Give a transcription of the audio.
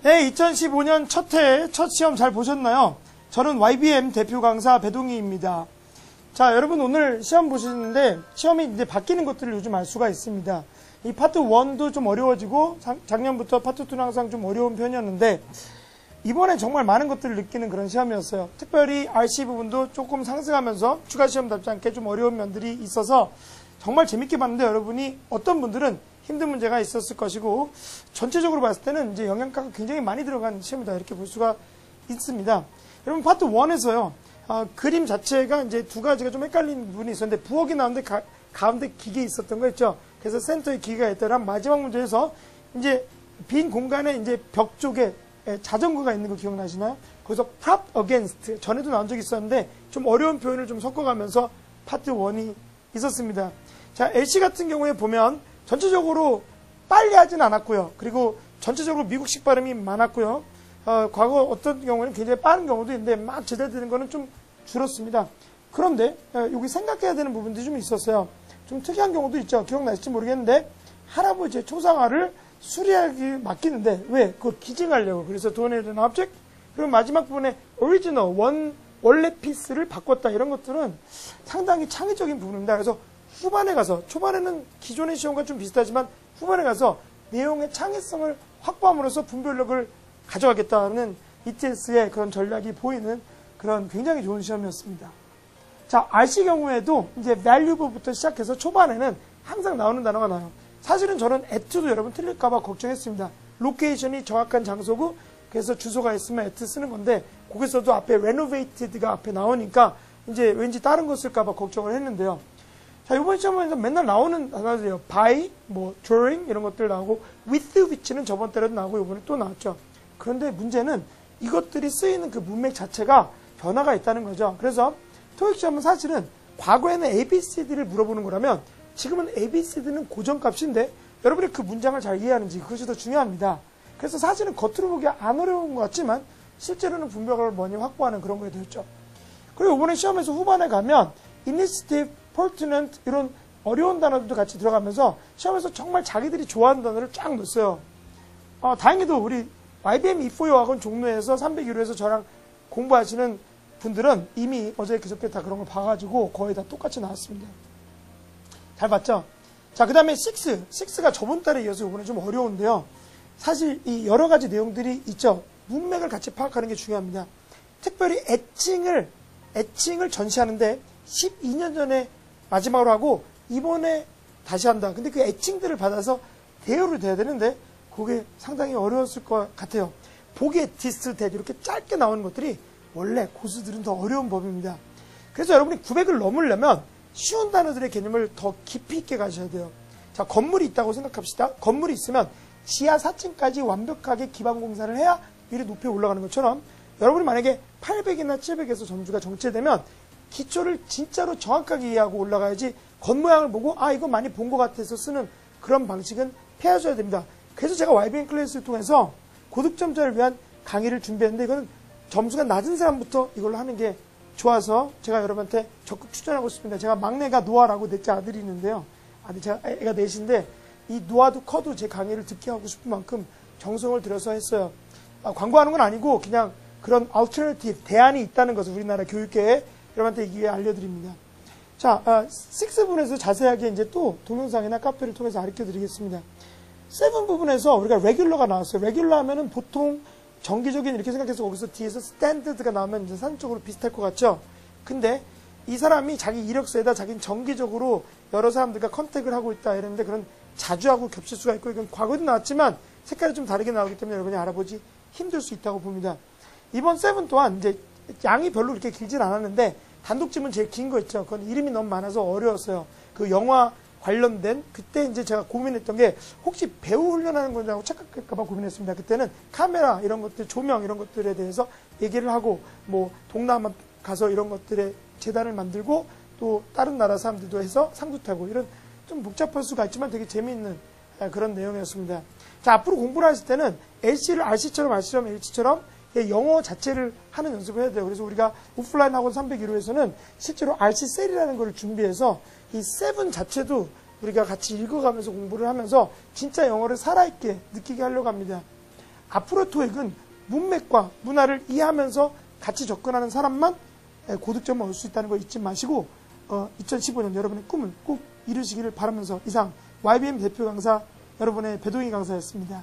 네, 2015년 첫 해, 첫 시험 잘 보셨나요? 저는 YBM 대표 강사 배동희입니다. 자, 여러분 오늘 시험 보시는데 시험이 이제 바뀌는 것들을 요즘 알 수가 있습니다. 이 파트 1도 좀 어려워지고 작년부터 파트 2는 항상 좀 어려운 편이었는데 이번에 정말 많은 것들을 느끼는 그런 시험이었어요. 특별히 RC 부분도 조금 상승하면서 추가 시험답지 않게 좀 어려운 면들이 있어서 정말 재밌게 봤는데 여러분이 어떤 분들은 힘든 문제가 있었을 것이고 전체적으로 봤을 때는 이제 영양가가 굉장히 많이 들어간 시험이다 이렇게 볼 수가 있습니다. 여러분 파트 1에서요 그림 자체가 이제 두 가지가 좀 헷갈리는 부분이 있었는데 부엌이 나오는데 가운데 기계 있었던 거 있죠. 그래서 센터에 기계가 있더란 마지막 문제에서 이제 빈 공간에 이제 벽 쪽에 자전거가 있는 거 기억나시나요? 거기서 prop against 전에도 나온 적이 있었는데 좀 어려운 표현을 좀 섞어가면서 파트 1이 있었습니다. 자, LC 같은 경우에 보면 전체적으로 빨리 하진 않았고요. 그리고 전체적으로 미국식 발음이 많았고요. 과거 어떤 경우는 굉장히 빠른 경우도 있는데 막 제대로 되는 거는 좀 줄었습니다. 그런데 여기 생각해야 되는 부분들이 좀 있었어요. 좀 특이한 경우도 있죠. 기억나실지 모르겠는데 할아버지의 초상화를 수리하기 맡기는데 왜? 그걸 기증하려고. 그래서 도네이션 object 그리고 마지막 부분에 original 원래 피스를 바꿨다. 이런 것들은 상당히 창의적인 부분입니다. 그래서 후반에 가서 초반에는 기존의 시험과 좀 비슷하지만 후반에 가서 내용의 창의성을 확보함으로써 분별력을 가져가겠다는 ETS의 그런 전략이 보이는 그런 굉장히 좋은 시험이었습니다. 자, RC 경우에도 이제 valuable부터 시작해서 초반에는 항상 나오는 단어가 나와요. 사실은 저는 at도 여러분 틀릴까봐 걱정했습니다. 로케이션이 정확한 장소고 그래서 주소가 있으면 at 쓰는 건데 거기서도 앞에 renovated가 앞에 나오니까 이제 왠지 다른 거 쓸까봐 걱정을 했는데요. 자, 이번 시험에서 맨날 나오는 단어들이에요. by, drawing 이런 것들 나오고 with which는 저번 달에도 나오고 이번에 또 나왔죠. 그런데 문제는 이것들이 쓰이는 그 문맥 자체가 변화가 있다는 거죠. 그래서 토익 시험은 사실은 과거에는 ABCD를 물어보는 거라면 지금은 ABCD는 고정값인데 여러분이 그 문장을 잘 이해하는지 그것이 더 중요합니다. 그래서 사실은 겉으로 보기 안 어려운 것 같지만 실제로는 분별력을 많이 확보하는 그런 거에 되었죠. 그리고 이번에 시험에서 후반에 가면 initiative, pertinent 이런 어려운 단어들도 같이 들어가면서 시험에서 정말 자기들이 좋아하는 단어를 쫙 넣었어요. 다행히도 우리 YBM E4 학원 종로에서 301호에서 저랑 공부하시는 분들은 이미 어제 그저께 다 그런 걸 봐가지고 거의 다 똑같이 나왔습니다. 잘 봤죠? 자, 그 다음에 6가 저번 달에 이어서 이번에 좀 어려운데요. 사실 이 여러 가지 내용들이 있죠. 문맥을 같이 파악하는 게 중요합니다. 특별히 애칭을 전시하는데 12년 전에 마지막으로 하고 이번에 다시 한다. 근데 그 애칭들을 받아서 대여를 돼야 되는데 그게 상당히 어려웠을 것 같아요. 보기에 디스, 대 이렇게 짧게 나오는 것들이 원래 고수들은 더 어려운 법입니다. 그래서 여러분이 900을 넘으려면 쉬운 단어들의 개념을 더 깊이 있게 가셔야 돼요. 자, 건물이 있다고 생각합시다. 건물이 있으면 지하 4층까지 완벽하게 기반 공사를 해야 위로 높이 올라가는 것처럼 여러분이 만약에 800이나 700에서 점수가 정체되면 기초를 진짜로 정확하게 이해하고 올라가야지 겉모양을 보고 이거 많이 본 것 같아서 쓰는 그런 방식은 피하셔야 됩니다. 그래서 제가 YBM 클래스를 통해서 고득점자를 위한 강의를 준비했는데 이거는 점수가 낮은 사람부터 이걸로 하는 게 좋아서 제가 여러분한테 적극 추천하고 싶습니다. 제가 막내가 노아라고 넷째 아들이 있는데요. 제가 애가 넷인데 이 노아도 커도 제 강의를 듣게 하고 싶은 만큼 정성을 들여서 했어요. 광고하는 건 아니고 그냥 그런 alternative, 대안이 있다는 것을 우리나라 교육계에 여러분한테 이 기회에 알려드립니다. 자, 6 부분에서 자세하게 이제 또 동영상이나 카페를 통해서 가르쳐 드리겠습니다. 7 부분에서 우리가 레귤러가 나왔어요. 레귤러 하면은 보통 정기적인 이렇게 생각해서 거기서 뒤에서 스탠드드가 나오면 이제 산적으로 비슷할 것 같죠? 근데 이 사람이 자기 이력서에다 자기는 정기적으로 여러 사람들과 컨택을 하고 있다 이랬는데 그런 자주 하고 겹칠 수가 있고 이건 과거에도 나왔지만 색깔이 좀 다르게 나오기 때문에 여러분이 알아보지 힘들 수 있다고 봅니다. 이번 7 또한 이제 양이 별로 그렇게 길진 않았는데 단독지문 제일 긴 거 있죠. 그건 이름이 너무 많아서 어려웠어요. 그 영화 관련된 그때 이제 제가 고민했던 게 혹시 배우 훈련하는 건지라고 착각할까봐 고민했습니다. 그때는 카메라 이런 것들, 조명 이런 것들에 대해서 얘기를 하고 동남아 가서 이런 것들의 재단을 만들고 또 다른 나라 사람들도 해서 상도 타고 이런 좀 복잡할 수가 있지만 되게 재미있는 그런 내용이었습니다. 자, 앞으로 공부를 하실 때는 LC를 RC처럼 RC처럼 LC처럼 영어 자체를 하는 연습을 해야 돼요. 그래서 우리가 오프라인 학원 301호에서는 실제로 RC셀이라는 걸 준비해서 이 7 자체도 우리가 같이 읽어가면서 공부를 하면서 진짜 영어를 살아있게 느끼게 하려고 합니다. 앞으로 토익은 문맥과 문화를 이해하면서 같이 접근하는 사람만 고득점을 얻을 수 있다는 거 잊지 마시고 2015년 여러분의 꿈을 꼭 이루시기를 바라면서 이상 YBM 대표 강사 여러분의 배동희 강사였습니다.